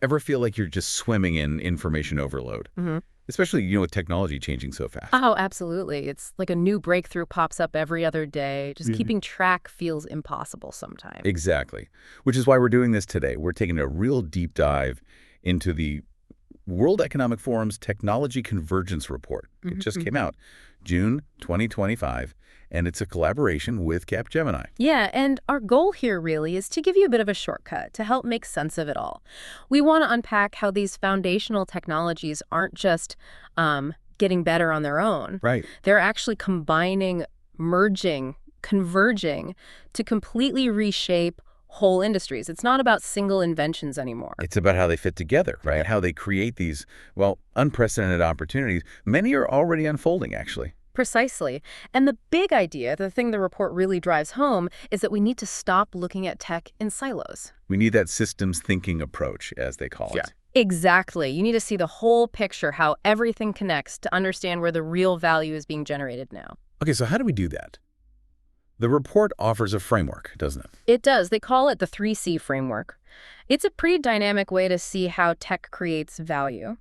Ever feel like you're just swimming in information overload? Hmm. Especially, with technology changing so fast. Oh, absolutely. It's like a new breakthrough pops up every other day. Just Mhm. keeping track feels impossible sometimes. Exactly. Which is why we're doing this today. We're taking a real deep dive into the World Economic Forum's Technology Convergence Report. It just came out June 2025, and it's a collaboration with Capgemini. Yeah, and our goal here really is to give you a bit of a shortcut to help make sense of it all. We want to unpack how these foundational technologies aren't just getting better on their own. Right. They're actually combining, merging, converging to completely reshape whole industries. It's not about single inventions anymore. It's about how they fit together, right? How they create these, unprecedented opportunities. Many are already unfolding, actually. Precisely. And the big idea, the thing the report really drives home, is that we need to stop looking at tech in silos. We need that systems thinking approach, as they call it. Exactly. You need to see the whole picture, how everything connects to understand where the real value is being generated now. Okay, so how do we do that? The report offers a framework, doesn't it? It does. They call it the 3C framework. It's a pretty dynamic way to see how tech creates value.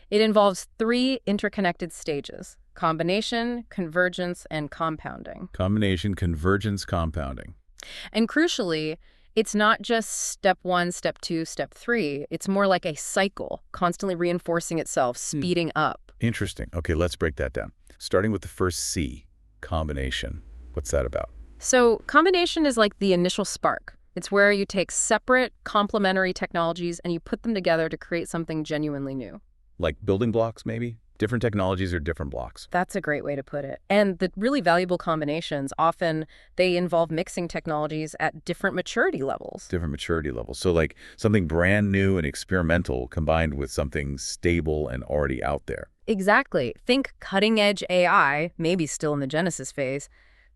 It involves 3 interconnected stages: combination, convergence, and compounding. Combination, convergence, compounding. And crucially, it's not just step 1, step 2, step 3. It's more like a cycle, constantly reinforcing itself, speeding up. Interesting. Okay, let's break that down. Starting with the first C, combination. What's that about? So combination is like the initial spark. It's where you take separate, complementary technologies and you put them together to create something genuinely new. Like building blocks, maybe? Different technologies are different blocks. That's a great way to put it. And the really valuable combinations, often they involve mixing technologies at different maturity levels. Different maturity levels. So like something brand new and experimental combined with something stable and already out there. Exactly. Think cutting-edge AI, maybe still in the genesis phase,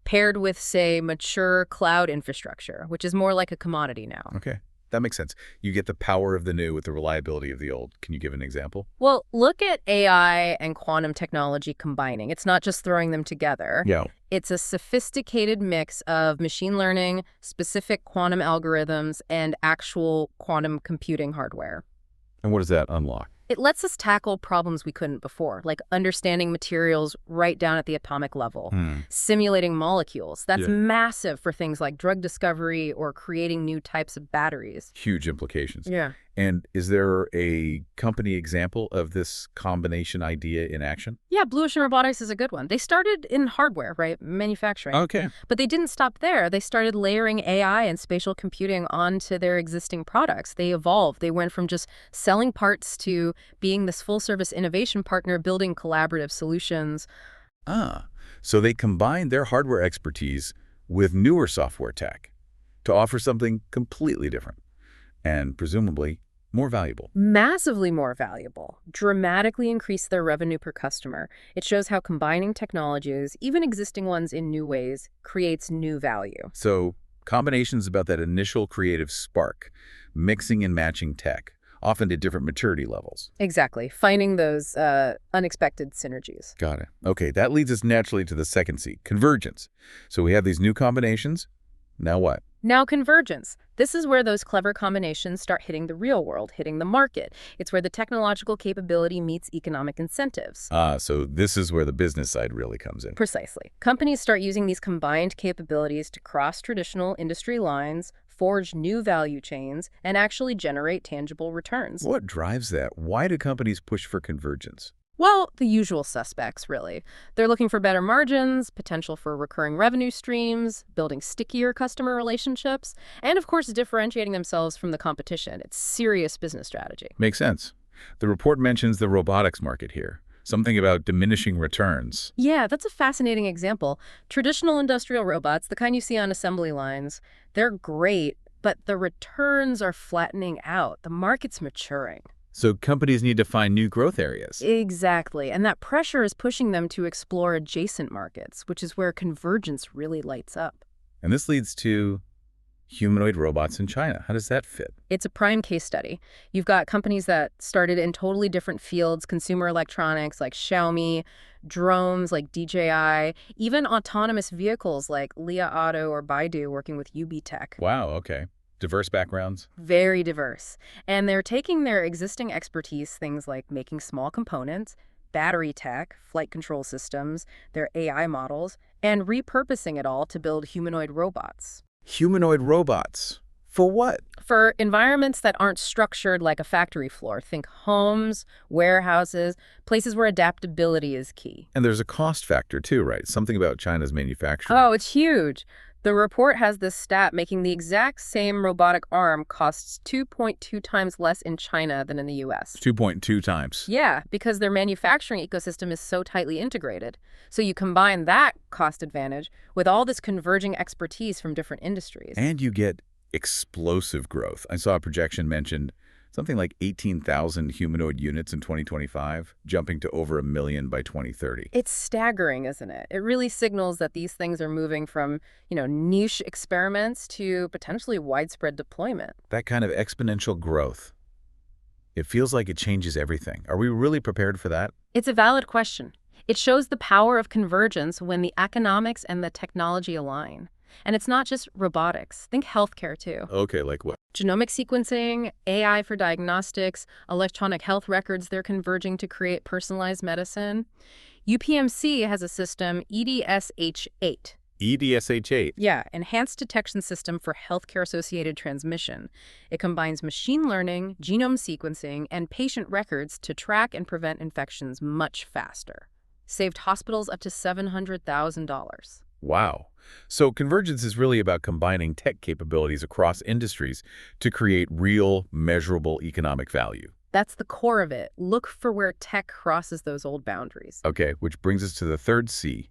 paired with, say, mature cloud infrastructure, which is more like a commodity now. Okay, that makes sense. You get the power of the new with the reliability of the old. Can you give an example? Well, look at AI and quantum technology combining. It's not just throwing them together. Yeah. It's a sophisticated mix of machine learning, specific quantum algorithms, and actual quantum computing hardware. And what does that unlock? It lets us tackle problems we couldn't before, like understanding materials right down at the atomic level, simulating molecules. That's massive for things like drug discovery or creating new types of batteries. Huge implications. Yeah. And is there a company example of this combination idea in action? Yeah, Blue Ocean Robotics is a good one. They started in hardware, right? Manufacturing. Okay. But they didn't stop there. They started layering AI and spatial computing onto their existing products. They evolved. They went from just selling parts to being this full-service innovation partner, building collaborative solutions. So they combined their hardware expertise with newer software tech to offer something completely different and presumably more valuable. Massively more valuable, dramatically increase their revenue per customer. It shows how combining technologies, even existing ones in new ways, creates new value. So combinations about that initial creative spark, mixing and matching tech, often at different maturity levels. Exactly, finding those unexpected synergies. Got it. Okay, that leads us naturally to the second C, convergence. So we have these new combinations. Now what? Now convergence. This is where those clever combinations start hitting the real world, hitting the market. It's where the technological capability meets economic incentives. So this is where the business side really comes in. Precisely. Companies start using these combined capabilities to cross traditional industry lines, forge new value chains, and actually generate tangible returns. What drives that? Why do companies push for convergence? Well, the usual suspects, really. They're looking for better margins, potential for recurring revenue streams, building stickier customer relationships, and of course, differentiating themselves from the competition. It's serious business strategy. Makes sense. The report mentions the robotics market here. Something about diminishing returns. Yeah, that's a fascinating example. Traditional industrial robots, the kind you see on assembly lines, they're great, but the returns are flattening out. The market's maturing. So companies need to find new growth areas. Exactly. And that pressure is pushing them to explore adjacent markets, which is where convergence really lights up. And this leads to humanoid robots in China. How does that fit? It's a prime case study. You've got companies that started in totally different fields, consumer electronics like Xiaomi, drones like DJI, even autonomous vehicles like Li Auto or Baidu working with UB Tech. Wow, okay. diverse backgrounds? Very diverse. And they're taking their existing expertise, things like making small components, battery tech, flight control systems, their AI models, and repurposing it all to build humanoid robots. Humanoid robots. For what? For environments that aren't structured like a factory floor, think homes, warehouses, places where adaptability is key. And there's a cost factor too, right? Something about China's manufacturing. Oh, it's huge. The report has this stat making the exact same robotic arm costs 2.2 times less in China than in the US. 2.2 times. Yeah, because their manufacturing ecosystem is so tightly integrated. So you combine that cost advantage with all this converging expertise from different industries. And you get explosive growth. I saw a projection mentioned something like 18,000 humanoid units in 2025, jumping to over 1 million by 2030. It's staggering, isn't it? It really signals that these things are moving from, niche experiments to potentially widespread deployment. That kind of exponential growth, it feels like it changes everything. Are we really prepared for that? It's a valid question. It shows the power of convergence when the economics and the technology align. And it's not just robotics. Think healthcare, too. Okay, like what? Genomic sequencing, AI for diagnostics, electronic health records, they're converging to create personalized medicine. UPMC has a system, EDSH8. EDSH8. Yeah, Enhanced Detection System for Healthcare-Associated Transmission. It combines machine learning, genome sequencing, and patient records to track and prevent infections much faster. Saved hospitals up to $700,000. Wow. So convergence is really about combining tech capabilities across industries to create real, measurable economic value. That's the core of it. Look for where tech crosses those old boundaries. Okay, which brings us to the third C,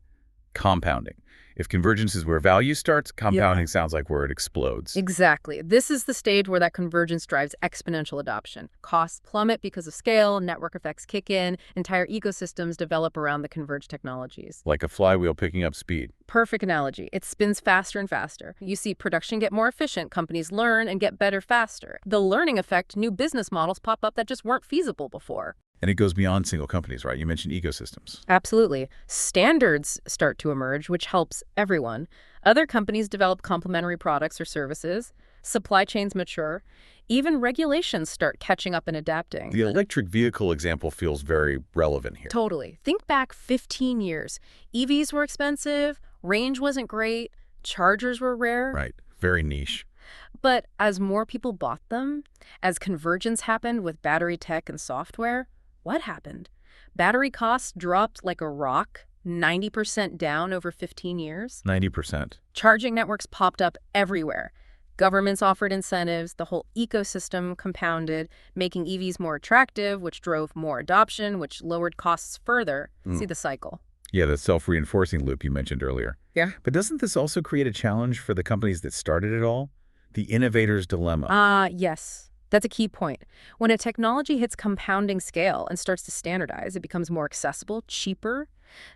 compounding. If convergence is where value starts, compounding sounds like where it explodes. Exactly. This is the stage where that convergence drives exponential adoption. Costs plummet because of scale, network effects kick in, entire ecosystems develop around the converged technologies. Like a flywheel picking up speed. Perfect analogy. It spins faster and faster. You see production get more efficient, companies learn and get better faster. The learning effect, new business models pop up that just weren't feasible before. And it goes beyond single companies, right? You mentioned ecosystems. Absolutely. Standards start to emerge, which helps everyone. Other companies develop complementary products or services. Supply chains mature. Even regulations start catching up and adapting. The electric vehicle example feels very relevant here. Totally. Think back 15 years. EVs were expensive, range wasn't great, chargers were rare. Right. Very niche. But as more people bought them, as convergence happened with battery tech and software, what happened? Battery costs dropped like a rock, 90% down over 15 years. 90%. Charging networks popped up everywhere. Governments offered incentives, the whole ecosystem compounded, making EVs more attractive, which drove more adoption, which lowered costs further. See the cycle. Yeah, the self-reinforcing loop you mentioned earlier. Yeah. But doesn't this also create a challenge for the companies that started it all? The innovator's dilemma. Yes. That's a key point. When a technology hits compounding scale and starts to standardize, it becomes more accessible, cheaper.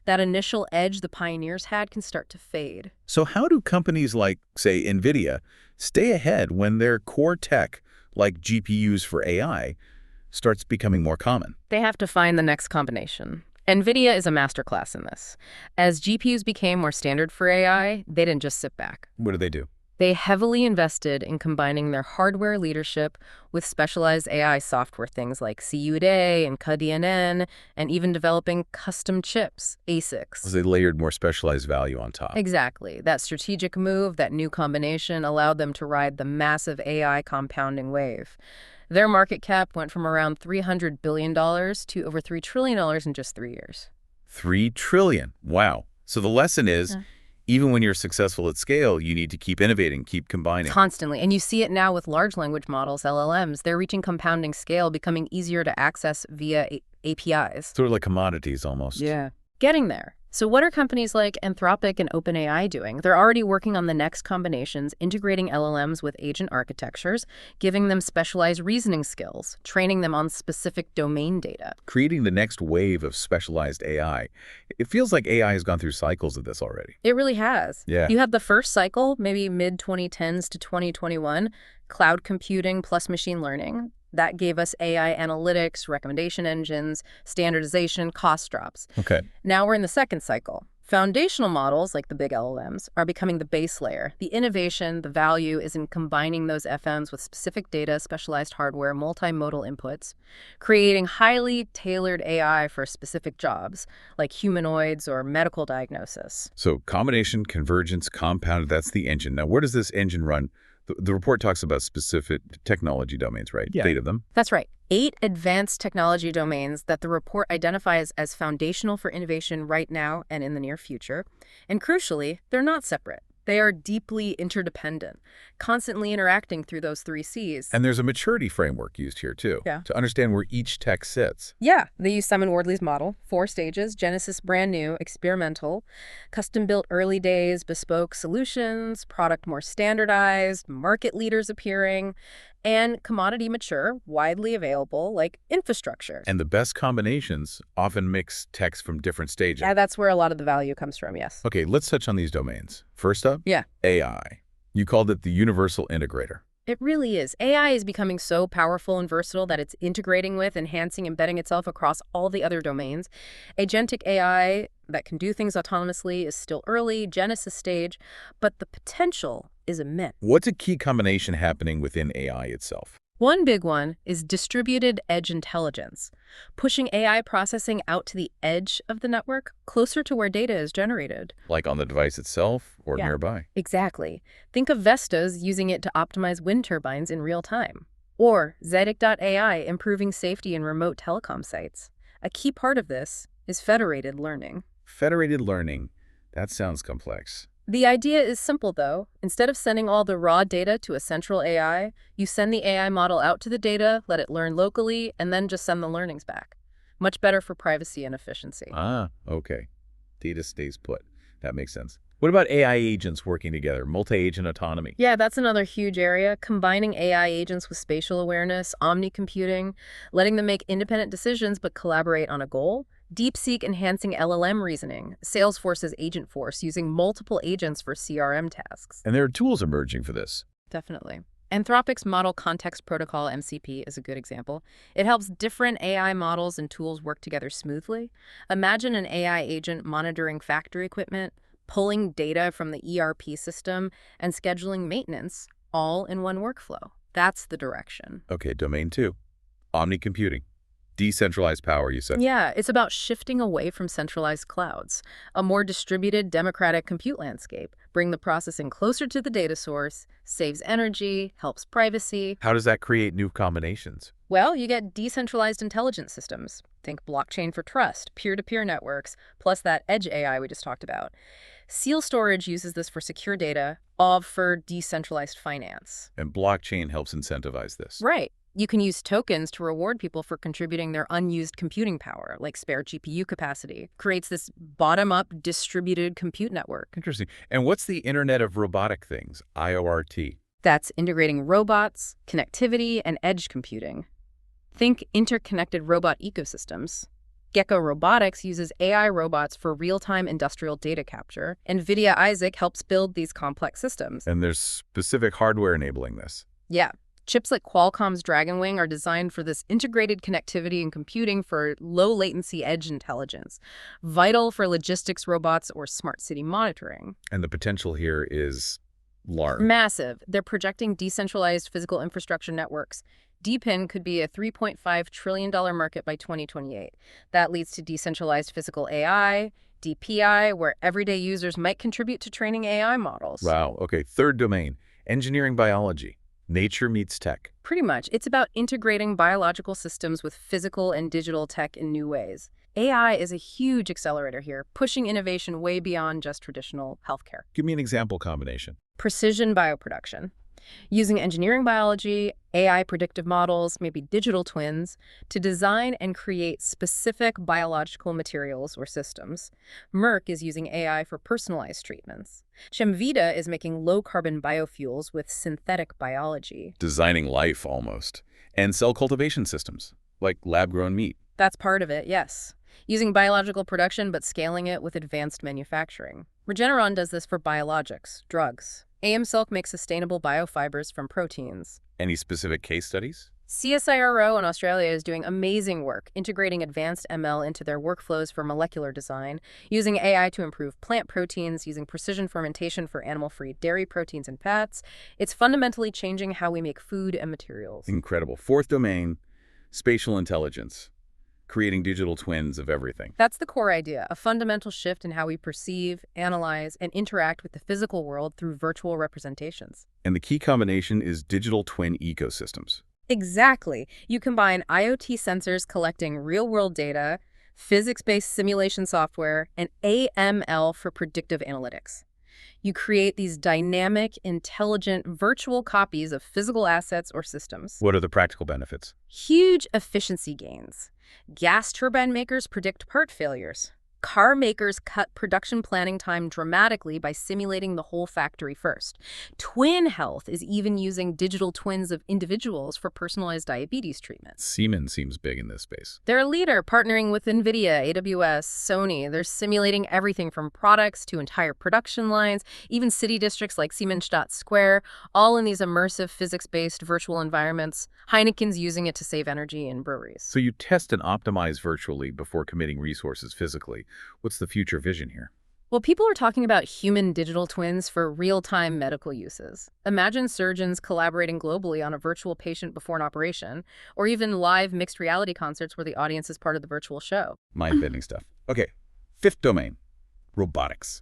That initial edge the pioneers had can start to fade. So how do companies like, say, NVIDIA, stay ahead when their core tech, like GPUs for AI, starts becoming more common? They have to find the next combination. NVIDIA is a masterclass in this. As GPUs became more standard for AI, they didn't just sit back. What do they do? They heavily invested in combining their hardware leadership with specialized AI software, things like CUDA and cuDNN, and even developing custom chips, ASICs. They layered more specialized value on top. Exactly. That strategic move, that new combination, allowed them to ride the massive AI compounding wave. Their market cap went from around $300 billion to over $3 trillion in just 3 years. $3 trillion. Wow. So the lesson is, even when you're successful at scale, you need to keep innovating, keep combining. Constantly. And you see it now with large language models, LLMs. They're reaching compounding scale, becoming easier to access via APIs. Sort of like commodities almost. Yeah. Getting there. So what are companies like Anthropic and OpenAI doing? They're already working on the next combinations, integrating LLMs with agent architectures, giving them specialized reasoning skills, training them on specific domain data. Creating the next wave of specialized AI. It feels like AI has gone through cycles of this already. It really has. Yeah. You had the first cycle, maybe mid-2010s to 2021, cloud computing plus machine learning. That gave us AI analytics, recommendation engines, standardization, cost drops. Okay. Now we're in the second cycle. Foundational models, like the big LLMs, are becoming the base layer. The innovation, the value, is in combining those FMs with specific data, specialized hardware, multimodal inputs, creating highly tailored AI for specific jobs, like humanoids or medical diagnosis. So combination, convergence, compounded, that's the engine. Now, where does this engine run? The report talks about specific technology domains, right? Yeah. 8 of them. That's right. 8 advanced technology domains that the report identifies as foundational for innovation right now and in the near future. And crucially, they're not separate. They are deeply interdependent, constantly interacting through those 3 Cs. And there's a maturity framework used here, too, Yeah. to understand where each tech sits. Yeah, they use Simon Wardley's model, 4 stages: Genesis, brand new; experimental; custom-built, early days; bespoke solutions; product, more standardized; market leaders appearing; and commodity mature, widely available, like infrastructure. And the best combinations often mix techs from different stages. Yeah, that's where a lot of the value comes from, yes. Okay, let's touch on these domains. First up, Yeah. AI. You called it the universal integrator. It really is. AI is becoming so powerful and versatile that it's integrating with, enhancing, embedding itself across all the other domains. Agentic AI that can do things autonomously is still early, Genesis stage, but the potential is immense. What's a key combination happening within AI itself? One big one is distributed edge intelligence, pushing AI processing out to the edge of the network, closer to where data is generated. Like on the device itself or Yeah. nearby? Exactly. Think of Vestas using it to optimize wind turbines in real time. Or Zedic.ai improving safety in remote telecom sites. A key part of this is federated learning. Federated learning. That sounds complex. The idea is simple, though. Instead of sending all the raw data to a central AI, you send the AI model out to the data, let it learn locally, and then just send the learnings back. Much better for privacy and efficiency. Ah, okay. Data stays put. That makes sense. What about AI agents working together, multi-agent autonomy? Yeah, that's another huge area, combining AI agents with spatial awareness, omni-computing, letting them make independent decisions but collaborate on a goal. DeepSeek enhancing LLM reasoning, Salesforce's Agentforce using multiple agents for CRM tasks. And there are tools emerging for this. Definitely. Anthropic's Model Context Protocol, MCP, is a good example. It helps different AI models and tools work together smoothly. Imagine an AI agent monitoring factory equipment, pulling data from the ERP system, and scheduling maintenance, all in one workflow. That's the direction. Okay, domain 2. Omni-computing. Decentralized power, you said. Yeah, it's about shifting away from centralized clouds, a more distributed, democratic compute landscape. Bring the processing closer to the data source, saves energy, helps privacy. How does that create new combinations? Well, you get decentralized intelligence systems. Think blockchain for trust, peer-to-peer networks, plus that edge AI we just talked about. Seal storage uses this for secure data, OV for decentralized finance. And blockchain helps incentivize this. Right. You can use tokens to reward people for contributing their unused computing power, like spare GPU capacity. Creates this bottom-up distributed compute network. Interesting. And what's the Internet of Robotic Things, IoRT? That's integrating robots, connectivity, and edge computing. Think interconnected robot ecosystems. Gecko Robotics uses AI robots for real-time industrial data capture. NVIDIA Isaac helps build these complex systems. And there's specific hardware enabling this. Yeah. Chips like Qualcomm's Dragonwing are designed for this integrated connectivity and computing for low-latency edge intelligence, vital for logistics robots or smart city monitoring. And the potential here is large. Massive. They're projecting decentralized physical infrastructure networks. DePIN could be a $3.5 trillion market by 2028. That leads to decentralized physical AI, DPI, where everyday users might contribute to training AI models. Wow. Okay, third domain, engineering biology. Nature meets tech. Pretty much. It's about integrating biological systems with physical and digital tech in new ways. AI is a huge accelerator here, pushing innovation way beyond just traditional healthcare. Give me an example combination. Precision bioproduction. Using engineering biology, AI predictive models, maybe digital twins, to design and create specific biological materials or systems. Merck is using AI for personalized treatments. Chemvita is making low-carbon biofuels with synthetic biology. Designing life, almost. And cell cultivation systems, like lab-grown meat. That's part of it, yes. Using biological production but scaling it with advanced manufacturing. Regeneron does this for biologics, drugs. AM Silk makes sustainable biofibers from proteins. Any specific case studies? CSIRO in Australia is doing amazing work integrating advanced ML into their workflows for molecular design, using AI to improve plant proteins, using precision fermentation for animal-free dairy proteins and fats. It's fundamentally changing how we make food and materials. Incredible. Fourth domain, spatial intelligence, creating digital twins of everything. That's the core idea, a fundamental shift in how we perceive, analyze, and interact with the physical world through virtual representations. And the key combination is digital twin ecosystems. Exactly. You combine IoT sensors collecting real-world data, physics-based simulation software, and AML for predictive analytics. You create these dynamic, intelligent, virtual copies of physical assets or systems. What are the practical benefits? Huge efficiency gains. Gas turbine makers predict part failures. Car makers cut production planning time dramatically by simulating the whole factory first. Twin Health is even using digital twins of individuals for personalized diabetes treatments. Siemens seems big in this space. They're a leader, partnering with NVIDIA, AWS, Sony. They're simulating everything from products to entire production lines, even city districts like Siemensstadt Square, all in these immersive physics-based virtual environments. Heineken's using it to save energy in breweries. So you test and optimize virtually before committing resources physically. What's the future vision here? Well, people are talking about human digital twins for real-time medical uses. Imagine surgeons collaborating globally on a virtual patient before an operation, or even live mixed reality concerts where the audience is part of the virtual show. Mind-bending stuff. Okay, fifth domain, robotics.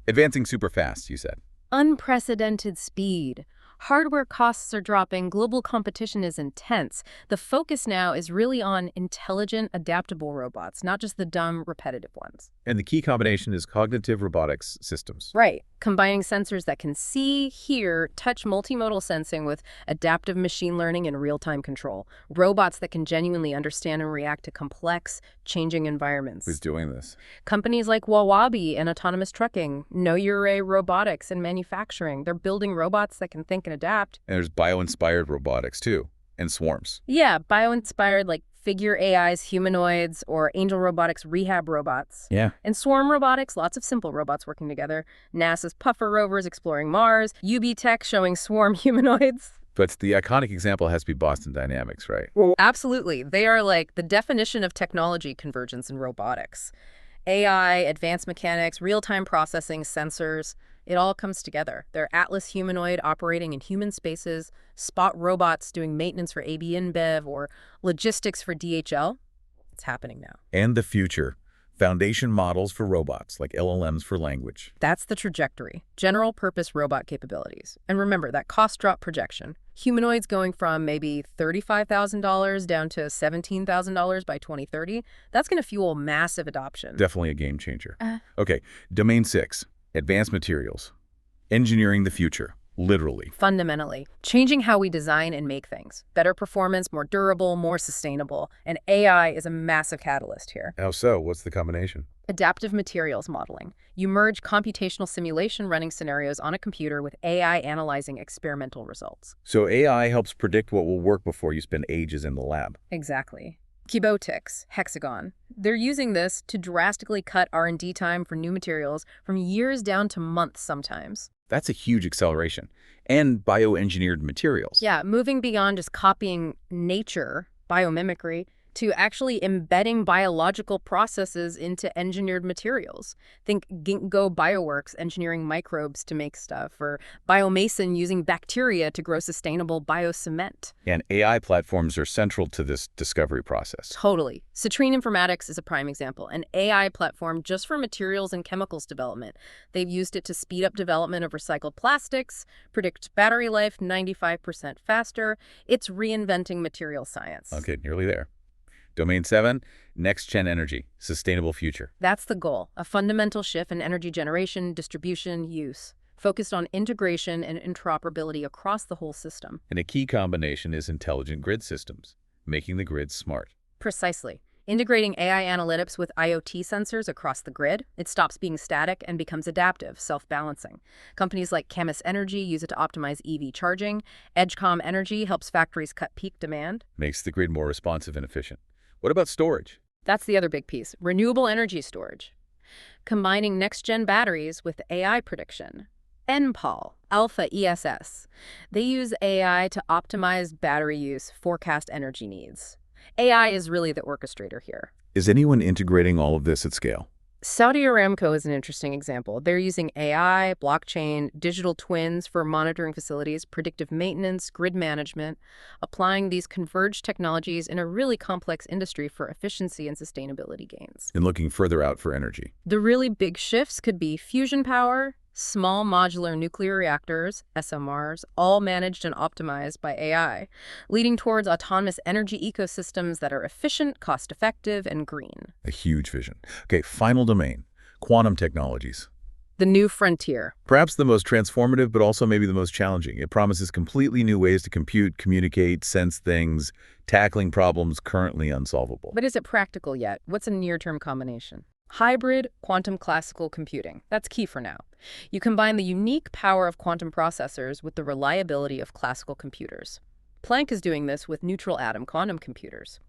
Advancing super fast, you said. Unprecedented speed. Hardware costs are dropping, global competition is intense. The focus now is really on intelligent, adaptable robots, not just the dumb, repetitive ones. And the key combination is cognitive robotics systems. Right. Combining sensors that can see, hear, touch multimodal sensing with adaptive machine learning and real-time control. Robots that can genuinely understand and react to complex, changing environments. Who's doing this? Companies like Wawabi and autonomous trucking, Know Your Array robotics and manufacturing. They're building robots that can think and adapt. And there's bio-inspired robotics, too, and swarms. Yeah, bio-inspired like Figure AI's humanoids or Angel Robotics rehab robots. Yeah. And swarm robotics, lots of simple robots working together. NASA's Puffer rovers exploring Mars. UB Tech showing swarm humanoids. But the iconic example has to be Boston Dynamics, right? Well, absolutely. They are like the definition of technology convergence in robotics. AI, advanced mechanics, real-time processing, sensors, it all comes together. They're Atlas humanoid operating in human spaces, Spot robots doing maintenance for AB InBev, or logistics for DHL. It's happening now. And the future. Foundation models for robots, like LLMs for language. That's the trajectory. General purpose robot capabilities. And remember that cost drop projection. Humanoids going from maybe $35,000 down to $17,000 by 2030. That's going to fuel massive adoption. Definitely a game changer. Okay, domain 6, advanced materials. Engineering the future, literally. Fundamentally, changing how we design and make things. Better performance, more durable, more sustainable. And AI is a massive catalyst here. How so? What's the combination? Adaptive materials modeling. You merge computational simulation running scenarios on a computer with AI analyzing experimental results. So AI helps predict what will work before you spend ages in the lab. Exactly. Kibotics, Hexagon. They're using this to drastically cut R&D time for new materials from years down to months sometimes. That's a huge acceleration. And bioengineered materials. Yeah, moving beyond just copying nature, biomimicry, to actually embedding biological processes into engineered materials. Think Ginkgo Bioworks engineering microbes to make stuff, or Biomason using bacteria to grow sustainable biocement. And AI platforms are central to this discovery process. Totally. Citrine Informatics is a prime example, an AI platform just for materials and chemicals development. They've used it to speed up development of recycled plastics, predict battery life 95% faster. It's reinventing material science. Okay, nearly there. Domain 7, next-gen energy, sustainable future. That's the goal, a fundamental shift in energy generation, distribution, use, focused on integration and interoperability across the whole system. And a key combination is intelligent grid systems, making the grid smart. Precisely. Integrating AI analytics with IoT sensors across the grid, it stops being static and becomes adaptive, self-balancing. Companies like Camus Energy use it to optimize EV charging. Edgecom Energy helps factories cut peak demand. Makes the grid more responsive and efficient. What about storage? That's the other big piece, renewable energy storage. Combining next-gen batteries with AI prediction. NPAL, Alpha ESS. They use AI to optimize battery use, forecast energy needs. AI is really the orchestrator here. Is anyone integrating all of this at scale? Saudi Aramco is an interesting example. They're using AI, blockchain, digital twins for monitoring facilities, predictive maintenance, grid management, applying these converged technologies in a really complex industry for efficiency and sustainability gains. And looking further out for energy. The really big shifts could be fusion power, small modular nuclear reactors, SMRs, all managed and optimized by AI, leading towards autonomous energy ecosystems that are efficient, cost-effective, and green. A huge vision. Okay, final domain, quantum technologies. The new frontier. Perhaps the most transformative, but also maybe the most challenging. It promises completely new ways to compute, communicate, sense things, tackling problems currently unsolvable. But is it practical yet? What's a near-term combination? Hybrid quantum classical computing. That's key for now. You combine the unique power of quantum processors with the reliability of classical computers. Planck is doing this with neutral atom quantum computers.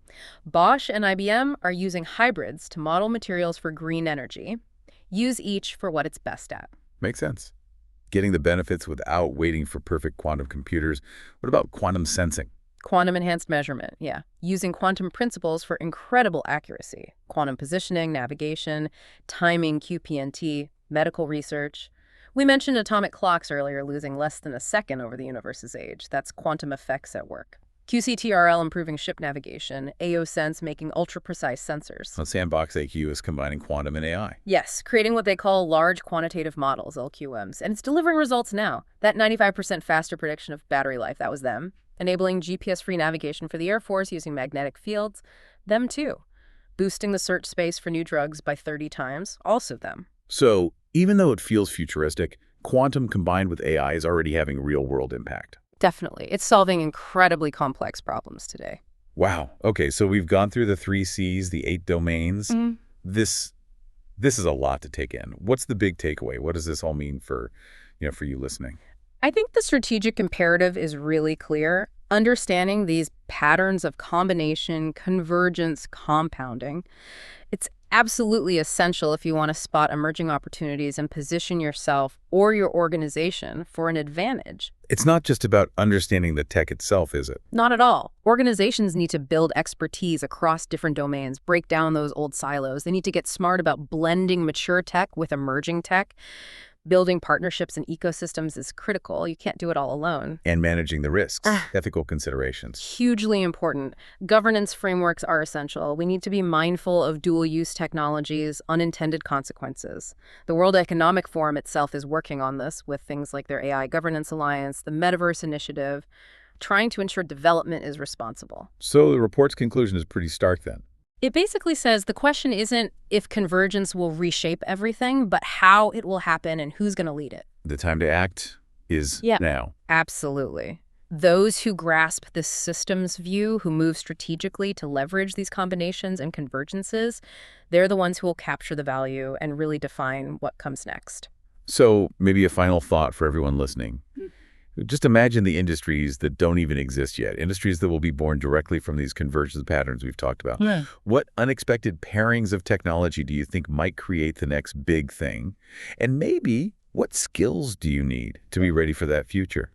Bosch and IBM are using hybrids to model materials for green energy. Use each for what it's best at. Makes sense. Getting the benefits without waiting for perfect quantum computers. What about quantum sensing? Quantum-enhanced measurement, yeah. Using quantum principles for incredible accuracy. Quantum positioning, navigation, timing, QPNT, medical research. We mentioned atomic clocks earlier losing less than a second over the universe's age. That's quantum effects at work. QCTRL improving ship navigation, AOSense making ultra-precise sensors. Well, Sandbox AQ is combining quantum and AI. Yes, creating what they call large quantitative models, LQMs, and it's delivering results now. That 95% faster prediction of battery life, that was them. Enabling GPS-free navigation for the Air Force using magnetic fields, them too. Boosting the search space for new drugs by 30 times, also them. So, even though it feels futuristic, quantum combined with AI is already having real-world impact. Definitely. It's solving incredibly complex problems today. Wow. Okay, so we've gone through the 3 Cs, the 8 domains. This is a lot to take in. What's the big takeaway? What does this all mean for you listening? I think the strategic imperative is really clear. Understanding these patterns of combination, convergence, compounding, it's absolutely essential if you want to spot emerging opportunities and position yourself or your organization for an advantage. It's not just about understanding the tech itself, is it? Not at all. Organizations need to build expertise across different domains, break down those old silos. They need to get smart about blending mature tech with emerging tech. Building partnerships and ecosystems is critical. You can't do it all alone. And managing the risks, ethical considerations. Hugely important. Governance frameworks are essential. We need to be mindful of dual-use technologies, unintended consequences. The World Economic Forum itself is working on this with things like their AI Governance Alliance, the Metaverse Initiative, trying to ensure development is responsible. So the report's conclusion is pretty stark then. It basically says the question isn't if convergence will reshape everything, but how it will happen and who's going to lead it. The time to act is now. Absolutely. Those who grasp this systems view, who move strategically to leverage these combinations and convergences, they're the ones who will capture the value and really define what comes next. So maybe a final thought for everyone listening. Just imagine the industries that don't even exist yet, industries that will be born directly from these convergence patterns we've talked about. Yeah. What unexpected pairings of technology do you think might create the next big thing? And maybe what skills do you need to be ready for that future?